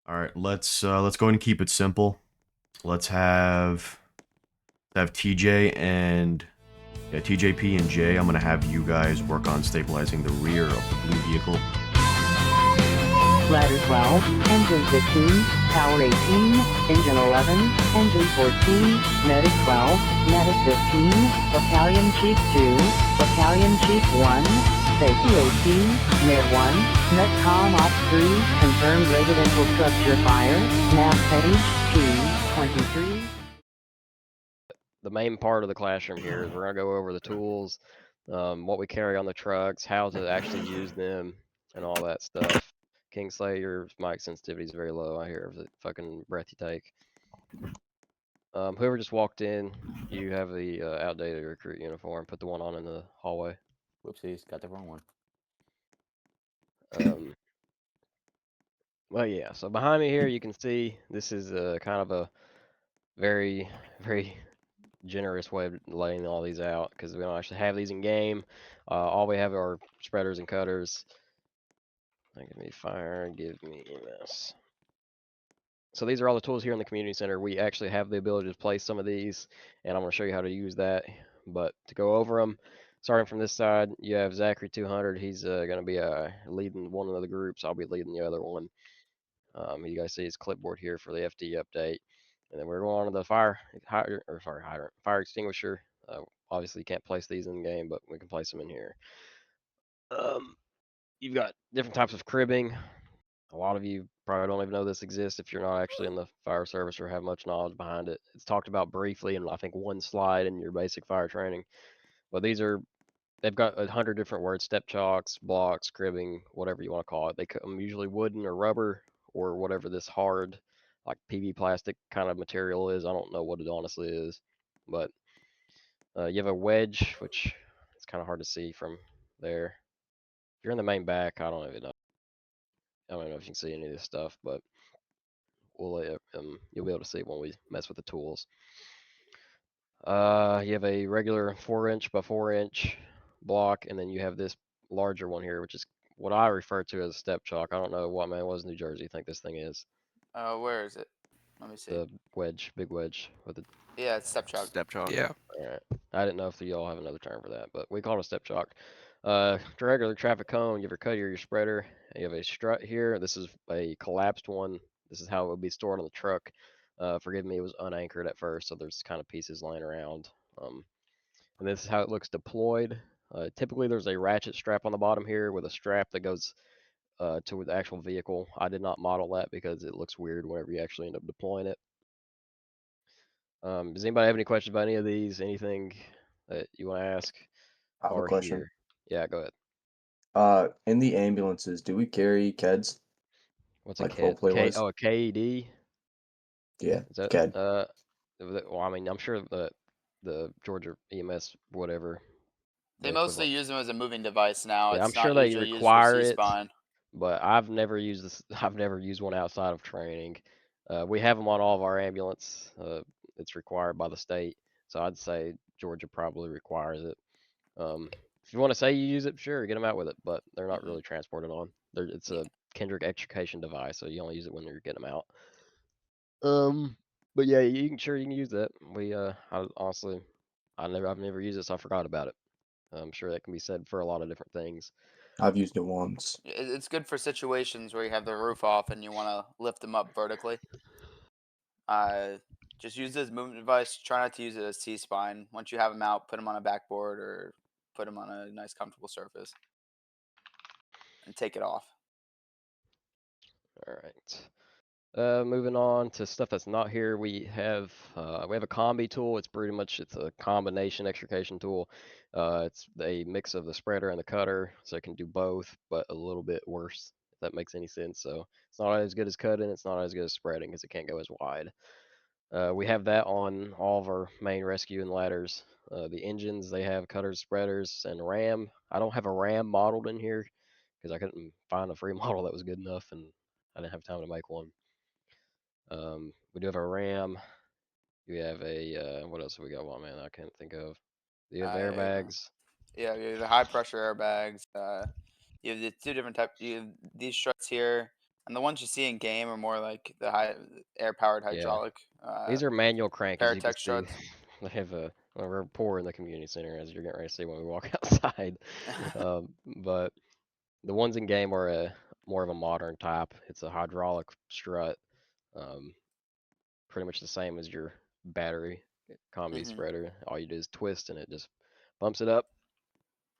All right, let's go ahead and keep it simple. Let's have TJ and TJP and Jay. I'm gonna have you guys work on stabilizing the rear of the blue vehicle. Ladder 12, engine 15, power 18, engine 11, engine 14, medic 12, medic 15, battalion chief 2, battalion chief 1, safety 18, med 1, netcom op 3, confirmed residential structure fire, nav page 223. The main part of the classroom here is we're going to go over the tools, what we carry on the trucks, how to actually use them, and all that stuff. Kingsley, your mic sensitivity is very low. I hear the fucking breath you take. Whoever just walked in, you have the outdated recruit uniform. Put the one on in the hallway. Whoopsies, got the wrong one. Well, yeah. So behind me here, you can see this is kind of a very, very generous way of laying all these out because we don't actually have these in game. All we have are spreaders and cutters. Give me fire, give me EMS. So these are all the tools here in the community center. We actually have the ability to place some of these, and I'm going to show you how to use that. But to go over them, starting from this side, you have Zachary 200. He's going to be leading one of the groups. I'll be leading the other one. You guys see his clipboard here for the FD update. And then we're going on to the fire extinguisher. Obviously, you can't place these in the game, but we can place them in here. You've got different types of cribbing. A lot of you probably don't even know this exists if you're not actually in the fire service or have much knowledge behind it. It's talked about briefly in, I think, one slide in your basic fire training. But they've got 100 different words: step chocks, blocks, cribbing, whatever you want to call it. They come usually wooden or rubber or whatever this hard, like PV plastic kind of material is. I don't know what it honestly is, but you have a wedge, which it's kind of hard to see from there. If you're in the main back, I don't even know. I don't know if you can see any of this stuff, but we'll you'll be able to see it when we mess with the tools. You have a regular 4-inch by 4-inch block, and then you have this larger one here, which is what I refer to as a step chalk. I don't know what man was New Jersey you think this thing is. Where is it? Let me see. The wedge, big wedge with the. Yeah, it's step chalk. Step chalk. Yeah. All right. I didn't know if you all have another term for that, but we call it a step chalk. Regular traffic cone. You have your cutter, your spreader. You have a strut here. This is a collapsed one. This is how it would be stored on the truck. Forgive me, it was unanchored at first, so there's kind of pieces lying around. And this is how it looks deployed. Typically, there's a ratchet strap on the bottom here with a strap that goes to the actual vehicle. I did not model that because it looks weird whenever you actually end up deploying it. Does anybody have any questions about any of these? Anything that you want to ask? I have a question. Here? Yeah, go ahead. In the ambulances, do we carry KEDs? What's like a KED? roleplay-wise? A KED? Yeah, Is that, KED. well, I mean, I'm sure the Georgia EMS, whatever. They mostly use them as a moving device now. Yeah, it's I'm sure they require it, but I've never used this. I've never used one outside of training. We have them on all of our ambulance. It's required by the state, so I'd say Georgia probably requires it. If you want to say you use it, sure, get them out with it, but they're not really transported on. It's a Kendrick extrication device, so you only use it when you're getting them out. But yeah, you can use that. I've never used it, so I forgot about it. I'm sure that can be said for a lot of different things. I've used it once. It's good for situations where you have the roof off and you want to lift them up vertically. Just use this movement device. Try not to use it as T-spine. Once you have them out, put them on a backboard or put them on a nice comfortable surface and take it off. All right. Moving on to stuff that's not here, we have a combi tool. It's a combination extrication tool. It's a mix of the spreader and the cutter, so it can do both, but a little bit worse, if that makes any sense. So it's not as good as cutting, it's not as good as spreading, because it can't go as wide. We have that on all of our main rescue and ladders. The engines, they have cutters, spreaders, and ram. I don't have a ram modeled in here because I couldn't find a free model that was good enough, and I didn't have time to make one. We do have a ram. We have a what else have we got? Well, man, I can't think of. Do you have airbags? Yeah, you have the high pressure airbags. You have the two different types. You have these struts here. And the ones you see in game are more like the air-powered Yeah. hydraulic. These are manual crank, as you can Paratech see. struts. They have a rapport in the community center, as you're getting ready to see when we walk outside. But the ones in game are more of a modern type. It's a hydraulic strut, pretty much the same as your battery combi Mhm. spreader. All you do is twist, and it just bumps it up.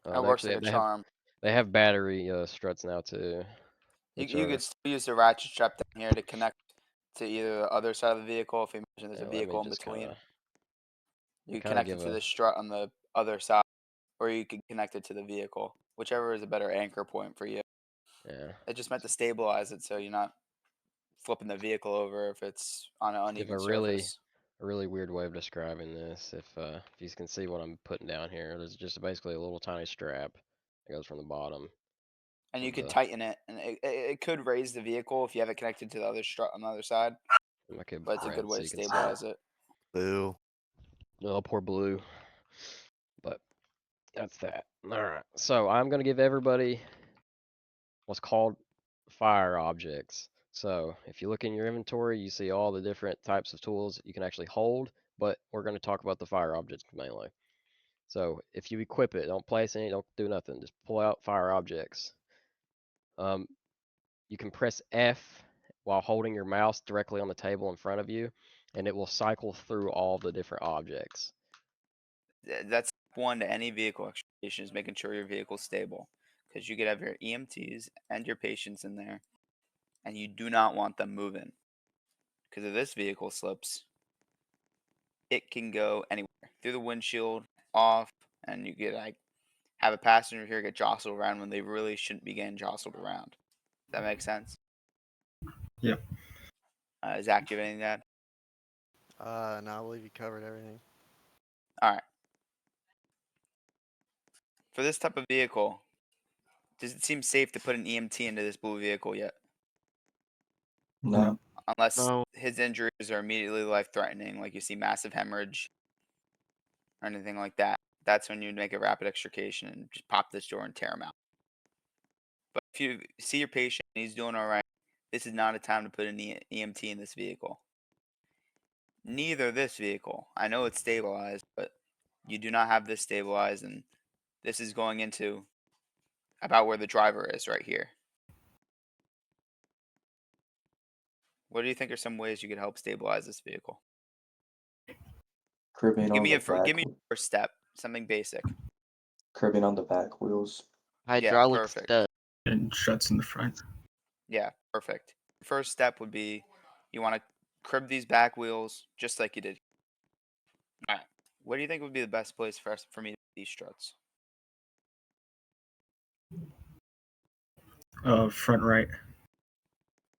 That They works actually like a they charm. have battery struts now too, You, which you are could still use the ratchet strap down here to connect to either the other side of the vehicle. If you imagine there's a let me vehicle in just between, you kind of connect it give to a the strut on the other side, or you can connect it to the vehicle, whichever is a better anchor point for you. yeah. It just meant to stabilize it so you're not flipping the vehicle over if it's on an Give uneven a really surface. weird way of describing this. If you can see what I'm putting down here, there's just basically a little tiny strap that goes from the bottom And you of could the. tighten it, and it could raise the vehicle if you have it connected to the other strut on the other side. I could But it's a good red way so to you can see. stabilize it. Boo. Oh, poor blue. But that's that. All right. So I'm gonna give everybody what's called fire objects. So if you look in your inventory, you see all the different types of tools you can actually hold, but we're going to talk about the fire objects mainly. So if you equip it, don't place any, don't do nothing, just pull out fire objects. You can press F while holding your mouse directly on the table in front of you, and it will cycle through all the different objects. That's one to any vehicle extrication, is making sure your vehicle's stable, because you could have your EMTs and your patients in there, and you do not want them moving, because if this vehicle slips, it can go anywhere through the windshield, off, and you could like have a passenger here get jostled around when they really shouldn't be getting jostled around. That makes sense. Yep. Zach, do you have anything to add? No, I believe you covered everything. All right. For this type of vehicle, does it seem safe to put an EMT into this blue vehicle yet? No. Unless No. his injuries are immediately life-threatening, like you see massive hemorrhage or anything like that. That's when you'd make a rapid extrication and just pop this door and tear him out. But if you see your patient and he's doing all right, this is not a time to put an EMT in this vehicle. Neither this vehicle. I know it's stabilized, but you do not have this stabilized, and this is going into about where the driver is right here. What do you think are some ways you could help stabilize this vehicle? Cribbing Give on me the a back. give me your first step, something basic. Cribbing on the back wheels. Hydraulic perfect. stud. And struts in the front. Yeah, perfect. First step would be you want to crib these back wheels just like you did. All right. What do you think would be the best place for me to put these struts? Front right.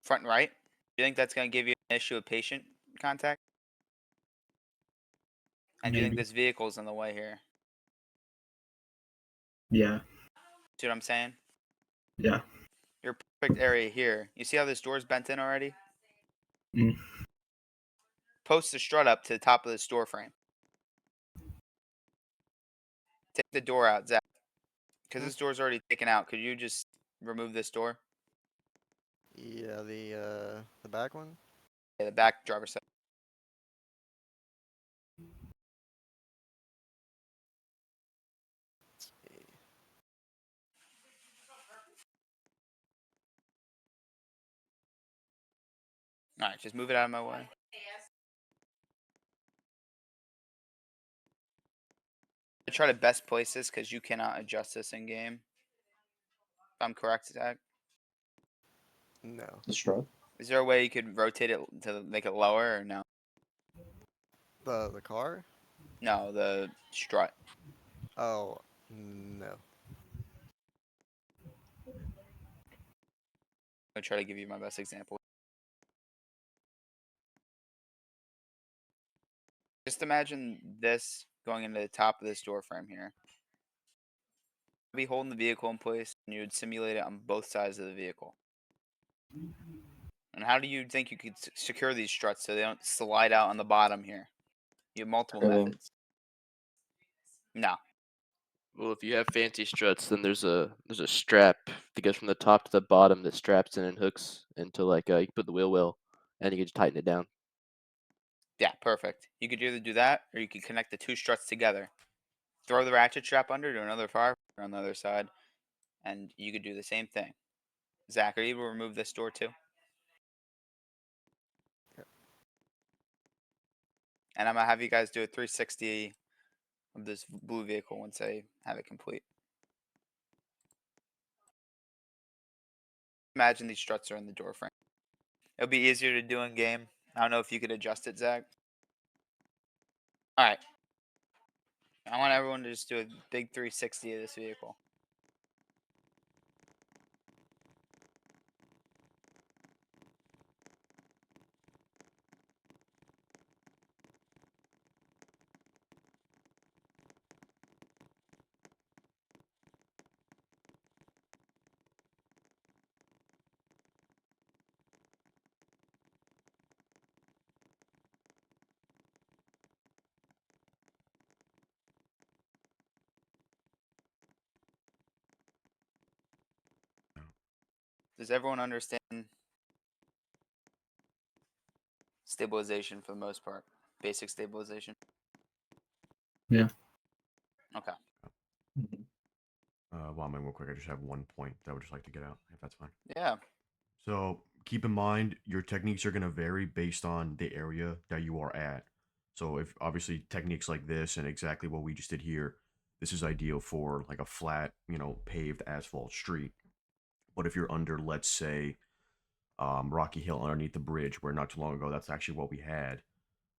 Front and right? Do you think that's going to give you an issue of patient contact? And do you think Maybe. this vehicle's in the way here? Yeah. See what I'm saying? Yeah. Your perfect area here. You see how this door's bent in already? Mm. Post the strut up to the top of this door frame. Take the door out, Zach. Because this door's already taken out. Could you just remove this door? Yeah, the back one. Yeah, the back driver's side. Let's see. All right, just move it out of my way. I try to best place this because you cannot adjust this in game. If I'm correct, Zach. No. The strut. Is there a way you could rotate it to make it lower or no? The car? No, the strut. Oh, no. I'll try to give you my best example. Just imagine this going into the top of this door frame here. You'd be holding the vehicle in place and you would simulate it on both sides of the vehicle. And how do you think you could secure these struts so they don't slide out on the bottom here? You have multiple Cribbing. methods. No. Well, if you have fancy struts, then there's a strap that goes from the top to the bottom that straps in and hooks into like you can put the wheel well, and you can just tighten it down. Yeah, perfect. You could either do that, or you could connect the two struts together. Throw the ratchet strap under to another fire on the other side, and you could do the same thing. Zach, are you able to remove this door too? And I'm gonna have you guys do a 360 of this blue vehicle once I have it complete. Imagine these struts are in the door frame. It'll be easier to do in game. I don't know if you could adjust it, Zach. All right. I want everyone to just do a big 360 of this vehicle. Does everyone understand stabilization for the most part? Basic stabilization? Yeah. Okay. Well, I mean, real quick, I just have one point that I would just like to get out, if that's fine. Yeah. So keep in mind, your techniques are going to vary based on the area that you are at. So if obviously techniques like this and exactly what we just did here, this is ideal for like a flat, paved asphalt street. But if you're under, let's say, Rocky Hill underneath the bridge, where not too long ago that's actually what we had,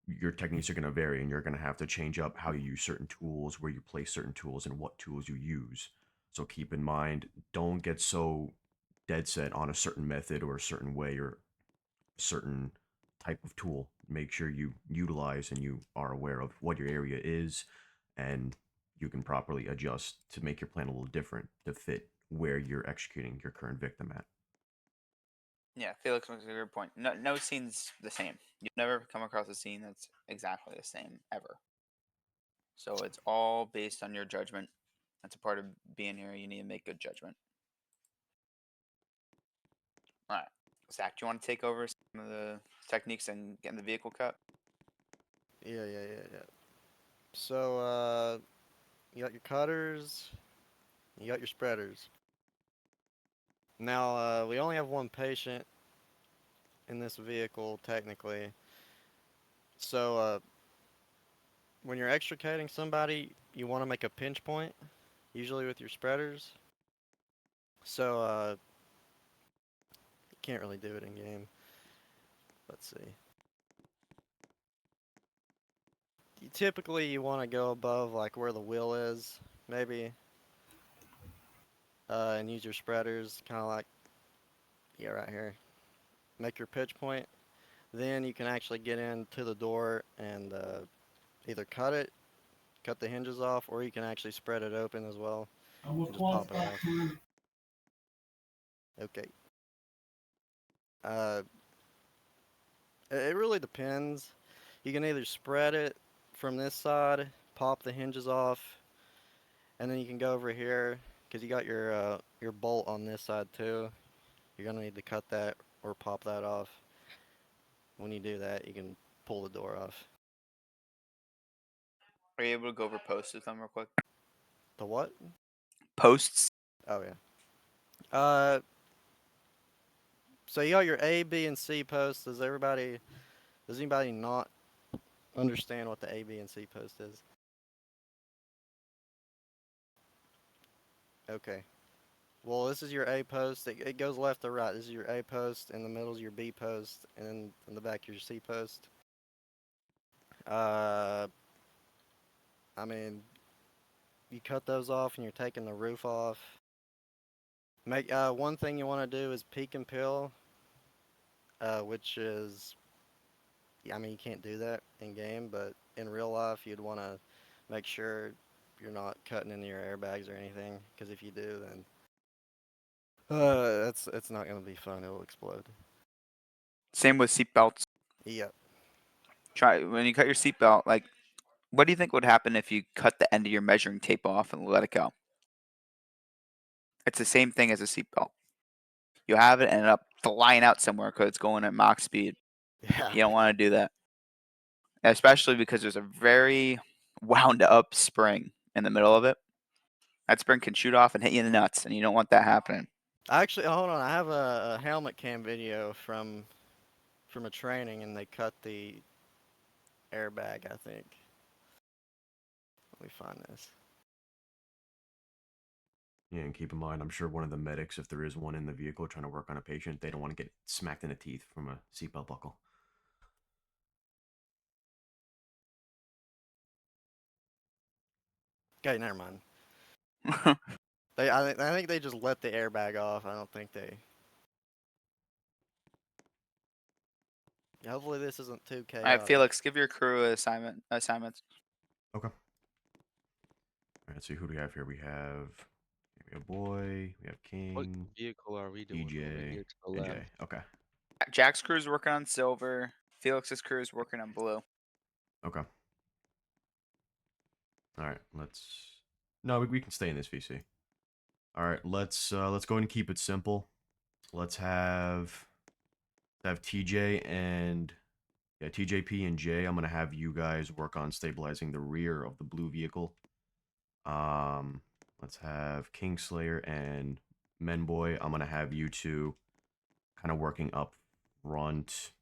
your techniques are going to vary, and you're going to have to change up how you use certain tools, where you place certain tools, and what tools you use. So keep in mind, don't get so dead set on a certain method or a certain way or a certain type of tool. Make sure you utilize and you are aware of what your area is, and you can properly adjust to make your plan a little different to fit where you're executing your current victim at. Yeah, Felix makes a good point. No scene's the same. You've never come across a scene that's exactly the same ever. So it's all based on your judgment. That's a part of being here. You need to make good judgment. All right. Zach, do you want to take over some of the techniques and getting the vehicle cut? Yeah. So, you got your cutters, you got your spreaders. Now, we only have one patient in this vehicle, technically. So, when you're extricating somebody, you want to make a pinch point, usually with your spreaders. So, you can't really do it in game. Let's see. Typically, you want to go above, like, where the wheel is, maybe. And use your spreaders, kind of like, yeah, right here. Make your pitch point. Then you can actually get into the door and either cut the hinges off, or you can actually spread it open as well and just pop it off. Okay. Uh, it really depends. You can either spread it from this side, pop the hinges off, and then you can go over here because you got your bolt on this side too. You're gonna need to cut that or pop that off. When you do that, you can pull the door off. Are you able to go over posts with them real quick? The what? Posts? Oh yeah. So you got your A, B, and C posts. Does anybody not understand what the A, B, and C post is? Okay. Well, this is your A post. It goes left to right. This is your A post. In the middle is your B post, and in the back your C post. I mean, you cut those off, and you're taking the roof off. One thing you want to do is peek and peel, which is, I mean, you can't do that in game, but in real life, you'd want to make sure you're not cutting into your airbags or anything, because if you do, then it's not gonna be fun. It'll explode. Same with seatbelts. Yep. Try when you cut your seatbelt, like What do you think would happen if you cut the end of your measuring tape off and let it go? It's the same thing as a seatbelt. You have it and end up flying out somewhere because it's going at Mach speed. Yeah. You don't want to do that, especially because there's a very wound up spring in the middle of it. That spring can shoot off and hit you in the nuts, and you don't want that happening. Actually, hold on. I have a helmet cam video from a training, and they cut the airbag, I think. Let me find this. Yeah, and keep in mind, I'm sure one of the medics, if there is one in the vehicle trying to work on a patient, they don't want to get smacked in the teeth from a seatbelt buckle. Okay, never mind. I think they just let the airbag off. I don't think they. Hopefully this isn't too All chaotic. right, Felix, give your crew assignments. Okay. All right, let's see, who do we have here? We have boy, we have What King, vehicle are we doing over DJ, here to the and left? Jay. Okay. Jack's crew is working on silver. Felix's crew is working on blue. Okay. All right, let's. No, we can stay in this VC. All right, let's go ahead and keep it simple. Let's have TJ and TJP and Jay. I'm gonna have you guys work on stabilizing the rear of the blue vehicle. Let's have Kingslayer and Menboy. I'm gonna have you two kind of working up front.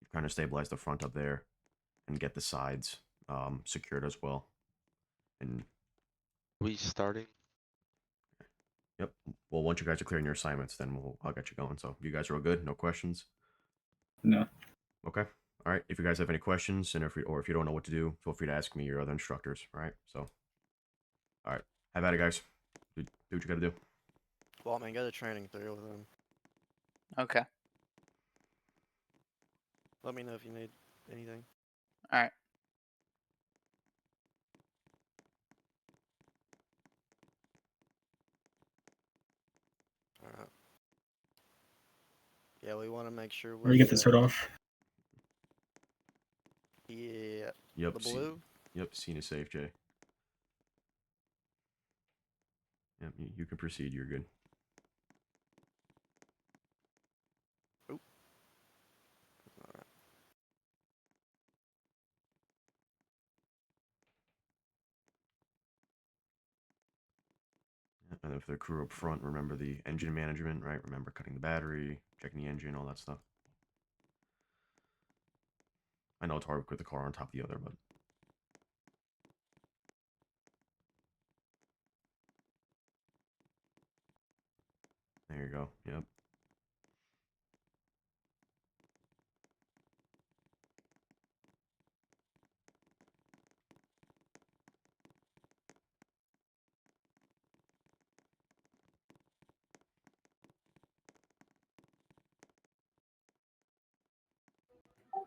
You're trying to stabilize the front up there and get the sides secured as well. And We starting? yep. Well, once you guys are clearing your assignments, then I'll get you going. So you guys are all good. No questions. No. Okay. All right. If you guys have any questions, and if you don't know what to do, feel free to ask me or your other instructors. All right. So, all right. Have at it, guys. Do what you got to do. Well, man, go to training through with them. Okay. Let me know if you need anything. All right. Alright. Yeah, we want to make sure Where you get this hood off? Yeah. Yep. The blue? Yep. Scene is safe, Jay. Yep. You can proceed. You're good. Oop. Alright. And if the crew up front, remember the engine management, right? Remember cutting the battery, checking the engine, all that stuff. I know it's hard with the car on top of the other, but there you go. Yep.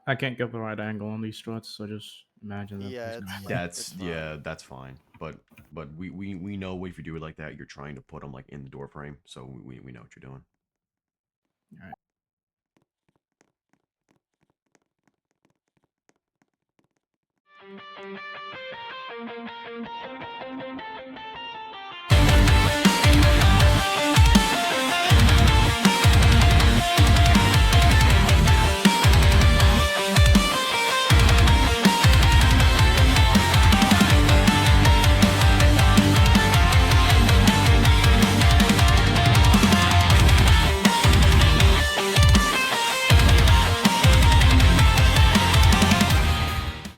I can't get the right angle on these struts, so just imagine that. Yeah, there's it's- no way. That's fine. yeah, that's fine. But we know if you do it like that, you're trying to put them like in the door frame, so we know what you're doing. All right.